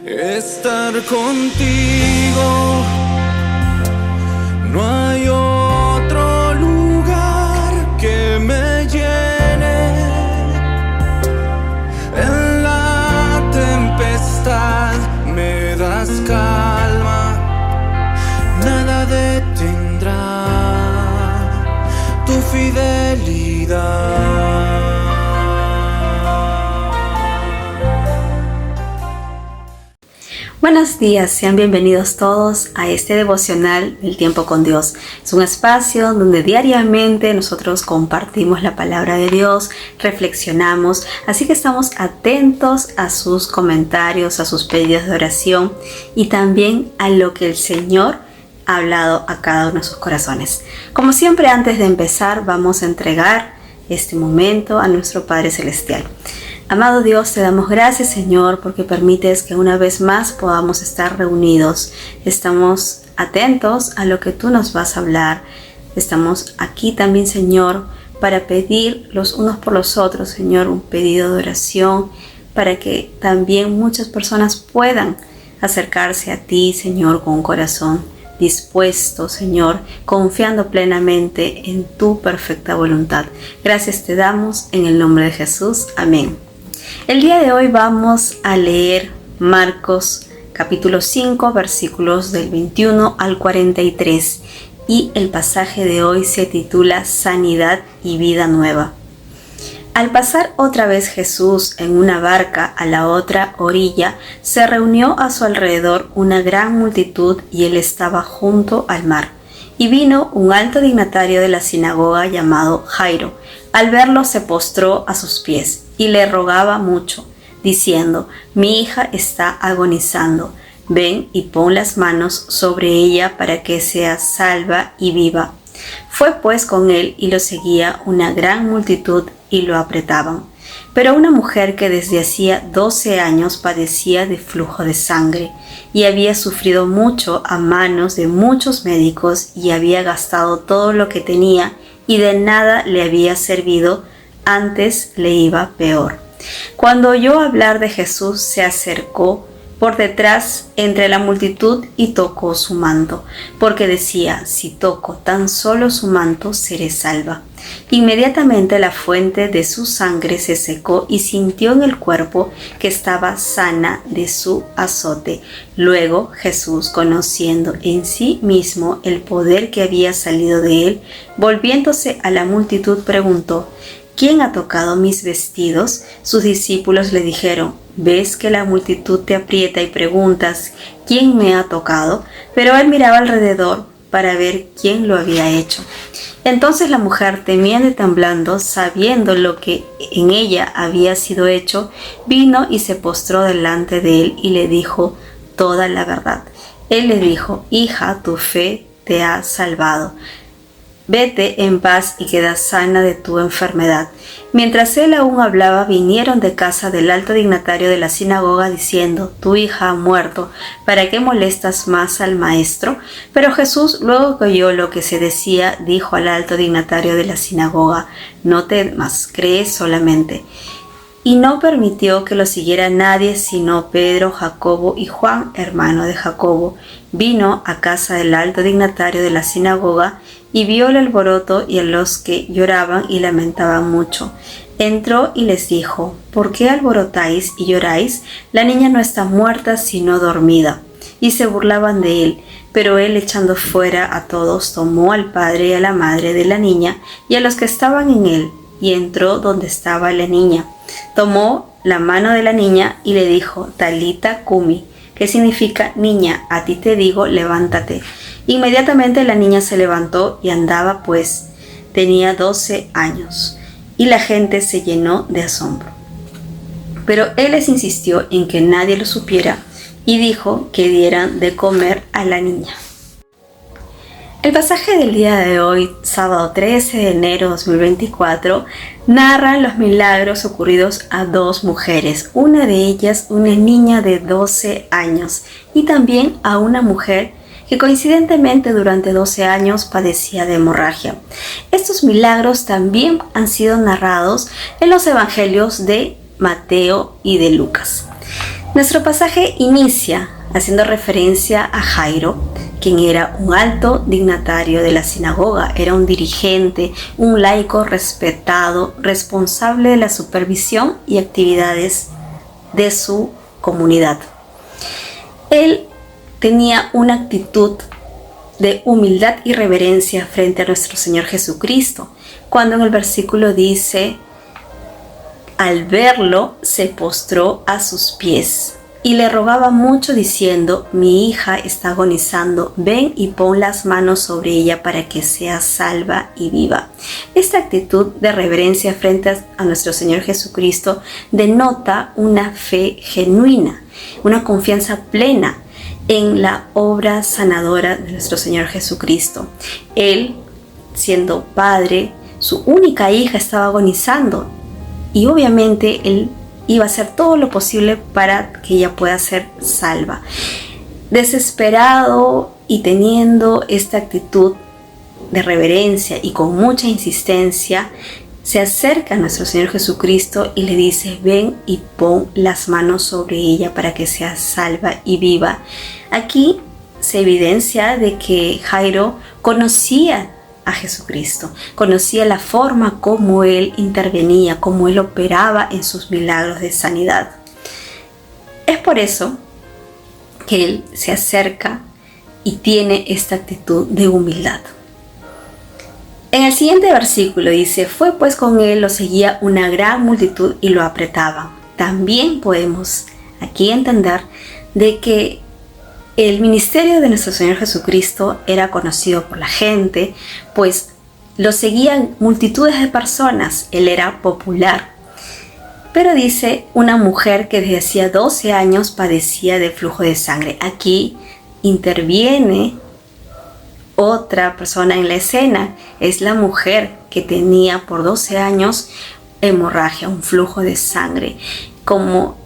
estar contigo. No hay otro lugar que me llene. En la tempestad me das calma, nada detendrá tu fidelidad. Buenos días, sean bienvenidos todos a este devocional del tiempo con Dios. Es un espacio donde diariamente nosotros compartimos la palabra de Dios, reflexionamos, así que estamos atentos a sus comentarios, a sus pedidos de oración y también a lo que el Señor ha hablado a cada uno de sus corazones. Como siempre, antes de empezar, vamos a entregar este momento a nuestro Padre Celestial. Amado Dios, te damos gracias, Señor, porque permites que una vez más podamos estar reunidos. Estamos atentos a lo que tú nos vas a hablar. Estamos aquí también, Señor, para pedir los unos por los otros, Señor, un pedido de oración, para que también muchas personas puedan acercarse a ti, Señor, con un corazón dispuesto, Señor, confiando plenamente en tu perfecta voluntad. Gracias te damos en el nombre de Jesús. Amén. El día de hoy vamos a leer Marcos capítulo 5 versículos del 21 al 43 y el pasaje de hoy se titula Sanidad y vida nueva. Al pasar otra vez Jesús en una barca a la otra orilla, se reunió a su alrededor una gran multitud y él estaba junto al mar. Y vino un alto dignatario de la sinagoga llamado Jairo. Al verlo se postró a sus pies y le rogaba mucho, diciendo: mi hija está agonizando, ven y pon las manos sobre ella para que sea salva y viva. Fue pues con él y lo seguía una gran multitud y lo apretaban. Pero una mujer que desde hacía 12 años padecía de flujo de sangre y había sufrido mucho a manos de muchos médicos y había gastado todo lo que tenía y de nada le había servido, antes le iba peor. Cuando oyó hablar de Jesús, se acercó por detrás entre la multitud y tocó su manto, porque decía: si toco tan solo su manto, seré salva. Inmediatamente la fuente de su sangre se secó y sintió en el cuerpo que estaba sana de su azote. Luego Jesús, conociendo en sí mismo el poder que había salido de él, volviéndose a la multitud, preguntó: ¿quién ha tocado mis vestidos? Sus discípulos le dijeron: ¿ves que la multitud te aprieta y preguntas: ¿quién me ha tocado? Pero él miraba alrededor para ver quién lo había hecho. Entonces la mujer, temiendo y temblando, sabiendo lo que en ella había sido hecho, vino y se postró delante de él y le dijo toda la verdad. Él le dijo: hija, tu fe te ha salvado. Vete en paz y queda sana de tu enfermedad. Mientras él aún hablaba, vinieron de casa del alto dignatario de la sinagoga diciendo: tu hija ha muerto, ¿para qué molestas más al maestro? Pero Jesús, luego que oyó lo que se decía, dijo al alto dignatario de la sinagoga: no temas, cree solamente. Y no permitió que lo siguiera nadie sino Pedro, Jacobo y Juan, hermano de Jacobo. Vino a casa del alto dignatario de la sinagoga y vio el alboroto y a los que lloraban y lamentaban mucho. Entró y les dijo: ¿por qué alborotáis y lloráis? La niña no está muerta sino dormida. Y se burlaban de él. Pero él, echando fuera a todos, tomó al padre y a la madre de la niña y a los que estaban en él, y entró donde estaba la niña. Tomó la mano de la niña y le dijo: Talita cumi, que significa: niña, a ti te digo, levántate. Inmediatamente la niña se levantó y andaba, pues tenía 12 años, y la gente se llenó de asombro. Pero él les insistió en que nadie lo supiera y dijo que dieran de comer a la niña. El pasaje del día de hoy, sábado 13 de enero de 2024, narra los milagros ocurridos a dos mujeres, una de ellas una niña de 12 años y también a una mujer que coincidentemente durante 12 años padecía de hemorragia. Estos milagros también han sido narrados en los evangelios de Mateo y de Lucas. Nuestro pasaje inicia haciendo referencia a Jairo, quien era un alto dignatario de la sinagoga, era un dirigente, un laico respetado, responsable de la supervisión y actividades de su comunidad. Él tenía una actitud de humildad y reverencia frente a nuestro Señor Jesucristo, cuando en el versículo dice: al verlo se postró a sus pies y le rogaba mucho diciendo: mi hija está agonizando, ven y pon las manos sobre ella para que sea salva y viva. Esta actitud de reverencia frente a nuestro Señor Jesucristo denota una fe genuina, una confianza plena en la obra sanadora de nuestro Señor Jesucristo. Él, siendo padre, su única hija estaba agonizando y obviamente él iba a hacer todo lo posible para que ella pueda ser salva. Desesperado y teniendo esta actitud de reverencia y con mucha insistencia, se acerca a nuestro Señor Jesucristo y le dice: ven y pon las manos sobre ella para que sea salva y viva. Aquí se evidencia de que Jairo conocía a Jesucristo, conocía la forma como Él intervenía, como Él operaba en sus milagros de sanidad. Es por eso que Él se acerca y tiene esta actitud de humildad. En el siguiente versículo dice: fue pues con Él, lo seguía una gran multitud y lo apretaban. También podemos aquí entender de que el ministerio de nuestro Señor Jesucristo era conocido por la gente, pues lo seguían multitudes de personas. Él era popular. Pero dice una mujer que desde hacía 12 años padecía de flujo de sangre. Aquí interviene otra persona en la escena. Es la mujer que tenía por 12 años hemorragia, un flujo de sangre. Como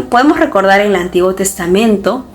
podemos recordar en el Antiguo Testamento,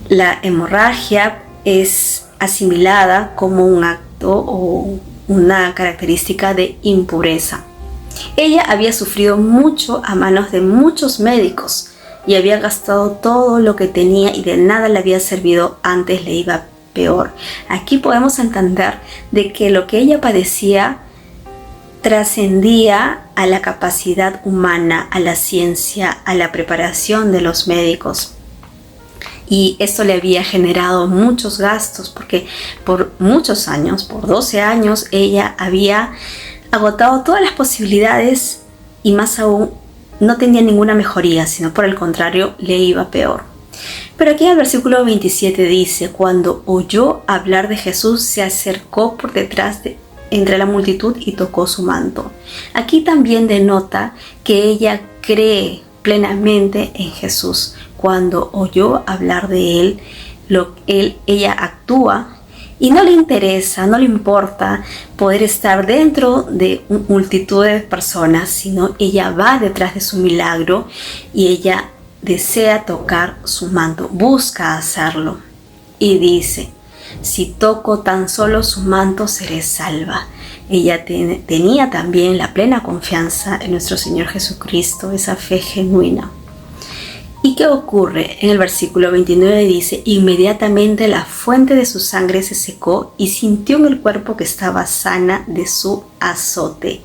la hemorragia es asimilada como un acto o una característica de impureza. Ella había sufrido mucho a manos de muchos médicos y había gastado todo lo que tenía y de nada le había servido, antes le iba peor. Aquí podemos entender de que lo que ella padecía trascendía a la capacidad humana, a la ciencia, a la preparación de los médicos. Y esto le había generado muchos gastos, porque por muchos años, por 12 años, ella había agotado todas las posibilidades y más aún no tenía ninguna mejoría, sino por el contrario le iba peor. Pero aquí en el versículo 27 dice: cuando oyó hablar de Jesús, se acercó por detrás entre la multitud y tocó su manto. Aquí también denota que ella cree plenamente en Jesús. Cuando oyó hablar de él, ella actúa y no le interesa, no le importa poder estar dentro de multitud de personas, sino ella va detrás de su milagro y ella desea tocar su manto, busca hacerlo y dice: si toco tan solo su manto, seré salva. Ella tenía también la plena confianza en nuestro Señor Jesucristo, esa fe genuina. ¿Y qué ocurre? En el versículo 29 dice: inmediatamente la fuente de su sangre se secó y sintió en el cuerpo que estaba sana de su azote.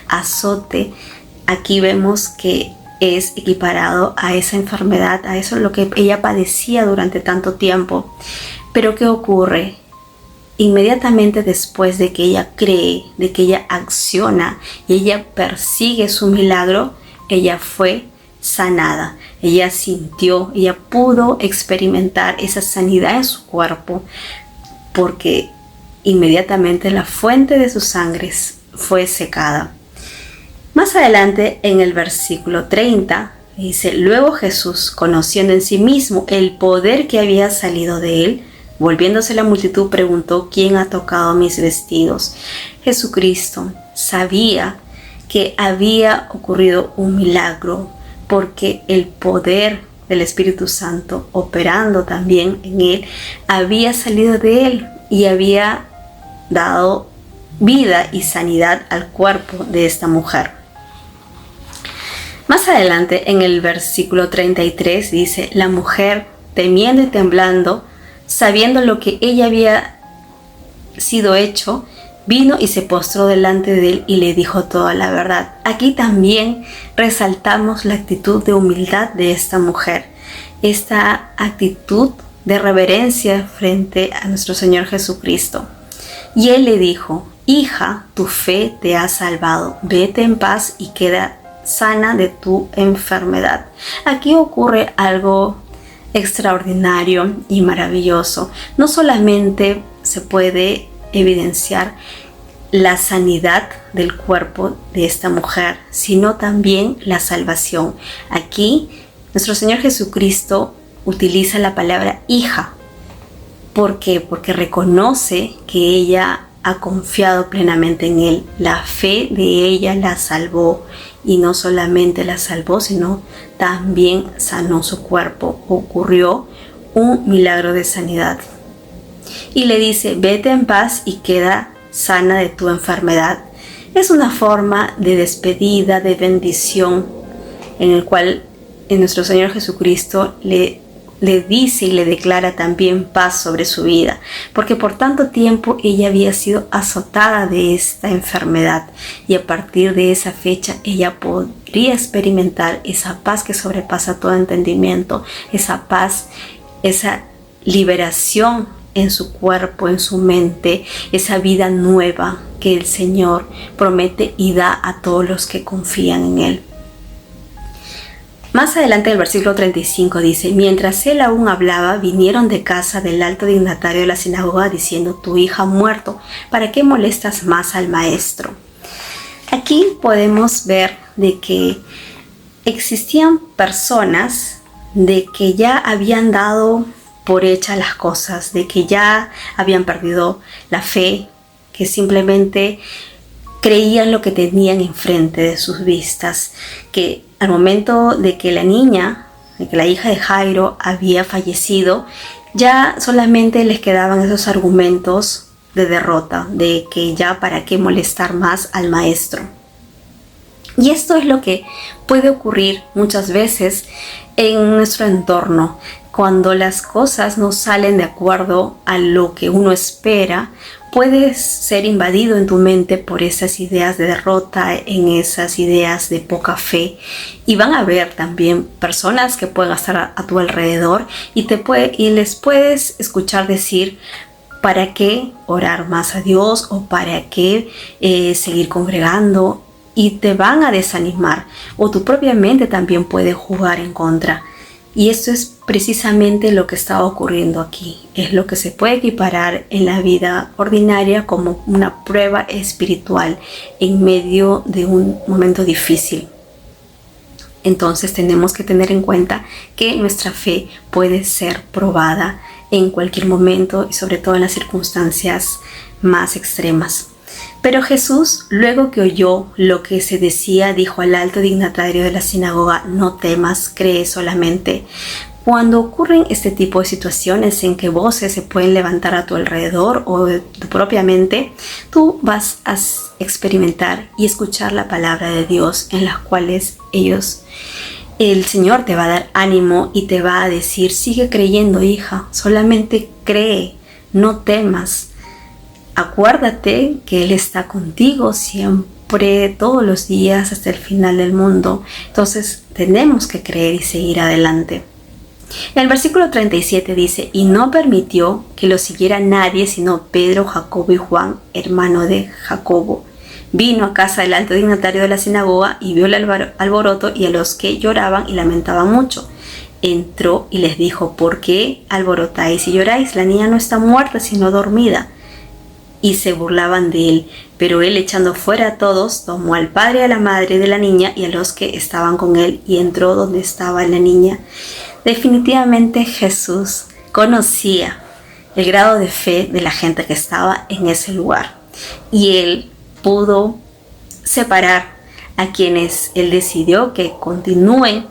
Azote, aquí vemos que es equiparado a esa enfermedad, a eso lo que ella padecía durante tanto tiempo. Pero ¿qué ocurre? Inmediatamente después de que ella cree, de que ella acciona y ella persigue su milagro, ella fue sanada. Ella sintió, ella pudo experimentar esa sanidad en su cuerpo, porque inmediatamente la fuente de sus sangres fue secada. Más adelante, en el versículo 30, dice: luego Jesús, conociendo en sí mismo el poder que había salido de él, volviéndose a la multitud, preguntó: ¿quién ha tocado mis vestidos? Jesucristo sabía que había ocurrido un milagro, porque el poder del Espíritu Santo operando también en él había salido de él y había dado vida y sanidad al cuerpo de esta mujer. Más adelante, en el versículo 33, dice: la mujer, temiendo y temblando, sabiendo lo que ella había sido hecho, vino y se postró delante de él y le dijo toda la verdad. Aquí también resaltamos la actitud de humildad de esta mujer, esta actitud de reverencia frente a nuestro Señor Jesucristo. Y él le dijo: hija, tu fe te ha salvado, vete en paz y queda sana de tu enfermedad. Aquí ocurre algo extraordinario y maravilloso. No solamente se puede evidenciar la sanidad del cuerpo de esta mujer, sino también la salvación. Aquí nuestro Señor Jesucristo utiliza la palabra hija. ¿Por qué? Porque reconoce que ella ha confiado plenamente en Él. La fe de ella la salvó, y no solamente la salvó, sino también sanó su cuerpo. Ocurrió un milagro de sanidad. Y le dice: vete en paz y queda sana de tu enfermedad. Es una forma de despedida, de bendición, en el cual nuestro Señor Jesucristo le dice y le declara también paz sobre su vida, porque por tanto tiempo ella había sido azotada de esta enfermedad, y a partir de esa fecha ella podría experimentar esa paz que sobrepasa todo entendimiento, esa paz, esa liberación en su cuerpo, en su mente, esa vida nueva que el Señor promete y da a todos los que confían en Él. Más adelante el versículo 35 dice: mientras él aún hablaba, vinieron de casa del alto dignatario de la sinagoga diciendo: tu hija ha muerto, ¿para qué molestas más al maestro? Aquí podemos ver de que existían personas de que ya habían dado por hechas las cosas, de que ya habían perdido la fe, que simplemente creían lo que tenían enfrente de sus vistas, que al momento de que la niña, de que la hija de Jairo había fallecido, ya solamente les quedaban esos argumentos de derrota, de que ya para qué molestar más al maestro. Y esto es lo que puede ocurrir muchas veces en nuestro entorno. Cuando las cosas no salen de acuerdo a lo que uno espera, puedes ser invadido en tu mente por esas ideas de derrota, en esas ideas de poca fe. Y van a haber también personas que pueden estar a tu alrededor y les puedes escuchar decir: ¿para qué orar más a Dios? ¿O para qué seguir congregando? Y te van a desanimar. O tu propia mente también puede jugar en contra. Y esto es precisamente lo que está ocurriendo aquí. Es lo que se puede equiparar en la vida ordinaria como una prueba espiritual en medio de un momento difícil. Entonces tenemos que tener en cuenta que nuestra fe puede ser probada en cualquier momento y sobre todo en las circunstancias más extremas. Pero Jesús, luego que oyó lo que se decía, dijo al alto dignatario de la sinagoga: no temas, cree solamente. Cuando ocurren este tipo de situaciones en que voces se pueden levantar a tu alrededor o de tu propia mente, tú vas a experimentar y escuchar la palabra de Dios, en las cuales el Señor te va a dar ánimo y te va a decir: sigue creyendo, hija, solamente cree, no temas. Acuérdate que Él está contigo siempre, todos los días, hasta el final del mundo. Entonces tenemos que creer y seguir adelante. En el versículo 37 dice: y no permitió que lo siguiera nadie sino Pedro, Jacobo y Juan, hermano de Jacobo. Vino a casa del alto dignatario de la sinagoga y vio el alboroto y a los que lloraban y lamentaban mucho. Entró y les dijo: ¿por qué alborotáis y lloráis? La niña no está muerta, sino dormida. Y se burlaban de él, pero él, echando fuera a todos, tomó al padre y a la madre de la niña y a los que estaban con él, y entró donde estaba la niña. Definitivamente Jesús conocía el grado de fe de la gente que estaba en ese lugar, y él pudo separar a quienes él decidió que continúen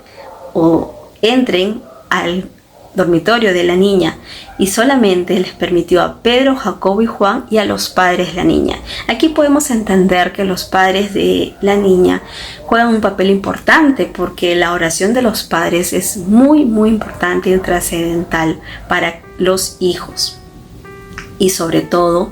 o entren al dormitorio de la niña y solamente les permitió a Pedro, Jacobo y Juan y a los padres de la niña. Aquí podemos entender que los padres de la niña juegan un papel importante porque la oración de los padres es muy importante y trascendental para los hijos. Y sobre todo,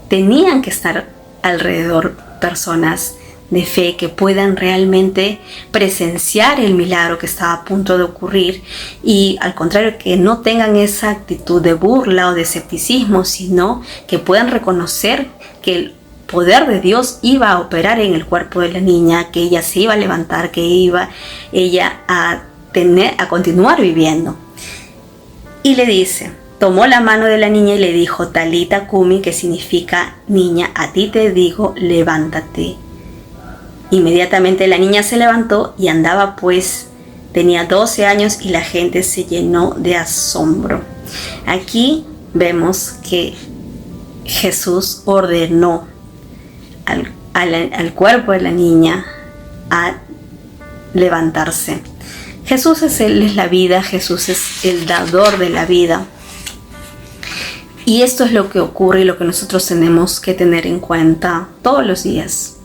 tenían que estar alrededor personas de fe que puedan realmente presenciar el milagro que estaba a punto de ocurrir y al contrario que no tengan esa actitud de burla o de escepticismo, sino que puedan reconocer que el poder de Dios iba a operar en el cuerpo de la niña, que ella se iba a levantar, que iba ella a continuar viviendo. Y le dice, tomó la mano de la niña y le dijo, Talita Kumi, que significa niña, a ti te digo, levántate. Inmediatamente la niña se levantó y andaba, pues tenía 12 años y la gente se llenó de asombro. Aquí vemos que Jesús ordenó al cuerpo de la niña a levantarse. Jesús es la vida, Jesús es el dador de la vida. Y esto es lo que ocurre y lo que nosotros tenemos que tener en cuenta todos los días,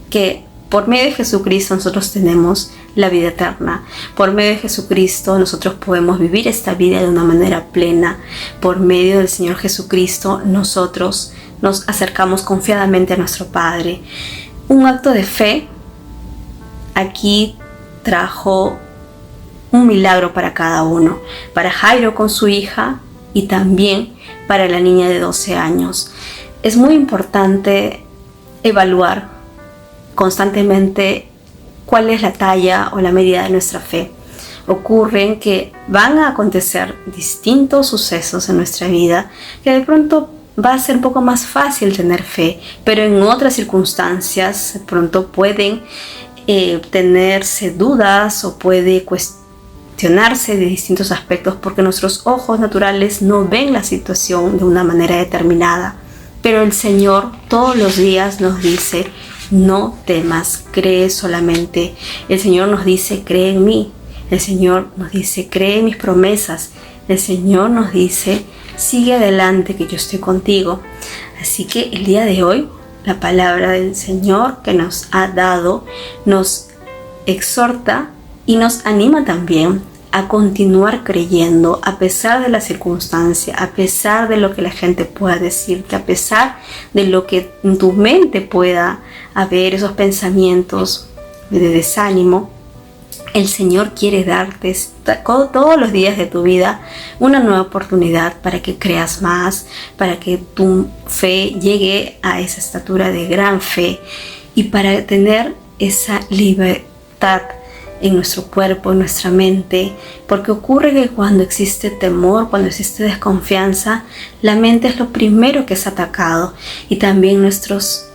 que por medio de Jesucristo nosotros tenemos la vida eterna. Por medio de Jesucristo nosotros podemos vivir esta vida de una manera plena. Por medio del Señor Jesucristo nosotros nos acercamos confiadamente a nuestro Padre. Un acto de fe aquí trajo un milagro para cada uno. Para Jairo con su hija y también para la niña de 12 años. Es muy importante evaluar constantemente cuál es la talla o la medida de nuestra fe. Ocurren que van a acontecer distintos sucesos en nuestra vida que de pronto va a ser un poco más fácil tener fe, pero en otras circunstancias de pronto pueden tenerse dudas o puede cuestionarse de distintos aspectos porque nuestros ojos naturales no ven la situación de una manera determinada. Pero el Señor todos los días nos dice, no temas, cree solamente. El Señor nos dice, cree en mí. El Señor nos dice, cree en mis promesas. El Señor nos dice, sigue adelante que yo estoy contigo. Así que el día de hoy, la palabra del Señor que nos ha dado nos exhorta y nos anima también a continuar creyendo a pesar de la circunstancia, a pesar de lo que la gente pueda decirte, a pesar de lo que en tu mente pueda haber, esos pensamientos de desánimo. El Señor quiere darte todos los días de tu vida una nueva oportunidad para que creas más, para que tu fe llegue a esa estatura de gran fe y para tener esa libertad en nuestro cuerpo, en nuestra mente, porque ocurre que cuando existe temor, cuando existe desconfianza, la mente es lo primero que es atacado y también nuestros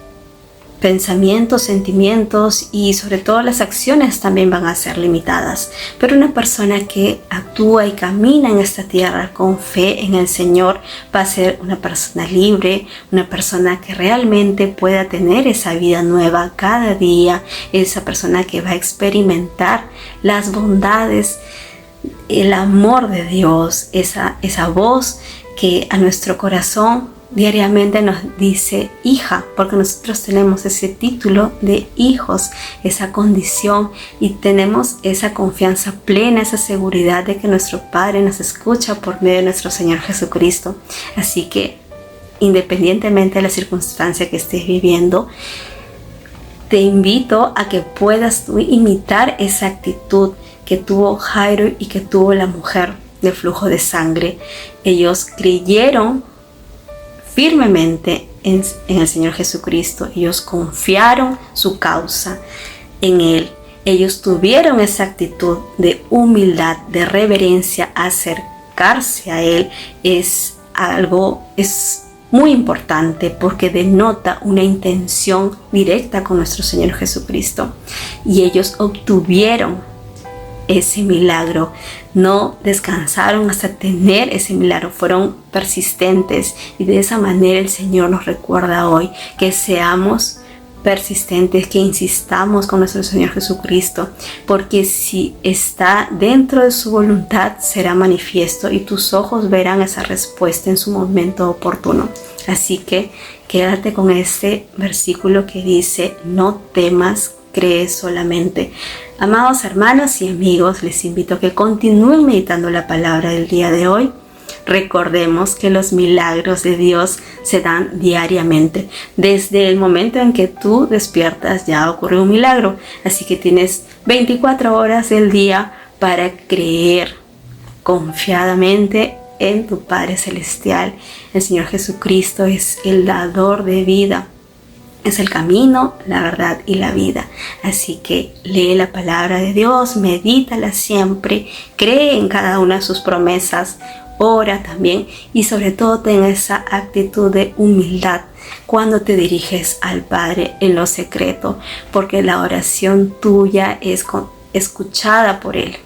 pensamientos, sentimientos y sobre todo las acciones también van a ser limitadas. Pero una persona que actúa y camina en esta tierra con fe en el Señor va a ser una persona libre, una persona que realmente pueda tener esa vida nueva cada día, esa persona que va a experimentar las bondades, el amor de Dios, esa voz que a nuestro corazón diariamente nos dice hija, porque nosotros tenemos ese título de hijos, esa condición y tenemos esa confianza plena, esa seguridad de que nuestro Padre nos escucha por medio de nuestro Señor Jesucristo. Así que independientemente de la circunstancia que estés viviendo, te invito a que puedas tú imitar esa actitud que tuvo Jairo y que tuvo la mujer del flujo de sangre. Ellos creyeron firmemente en el Señor Jesucristo. Ellos confiaron su causa en Él. Ellos tuvieron esa actitud de humildad, de reverencia, acercarse a Él. Es muy importante porque denota una intención directa con nuestro Señor Jesucristo. Y ellos obtuvieron ese milagro, no descansaron hasta tener ese milagro, fueron persistentes y de esa manera el Señor nos recuerda hoy que seamos persistentes, que insistamos con nuestro Señor Jesucristo, porque si está dentro de su voluntad será manifiesto y tus ojos verán esa respuesta en su momento oportuno. Así que quédate con este versículo que dice: no temas, cree solamente. Amados hermanos y amigos, les invito a que continúen meditando la palabra del día de hoy. Recordemos que los milagros de Dios se dan diariamente. Desde el momento en que tú despiertas ya ocurrió un milagro. Así que tienes 24 horas del día para creer confiadamente en tu Padre Celestial. El Señor Jesucristo es el dador de vida. Es el camino, la verdad y la vida. Así que lee la palabra de Dios, medítala siempre, cree en cada una de sus promesas, ora también y sobre todo ten esa actitud de humildad cuando te diriges al Padre en lo secreto, porque la oración tuya es escuchada por Él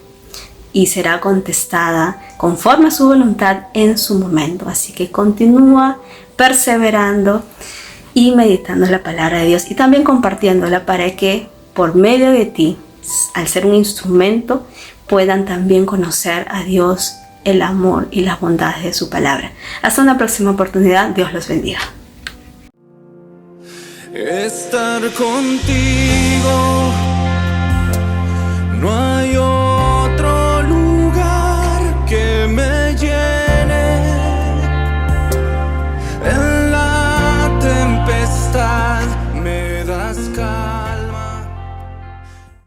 y será contestada conforme a su voluntad en su momento. Así que continúa perseverando y meditando la palabra de Dios y también compartiéndola para que por medio de ti, al ser un instrumento, puedan también conocer a Dios, el amor y las bondades de su palabra. Hasta una próxima oportunidad. Dios los bendiga. Estar contigo no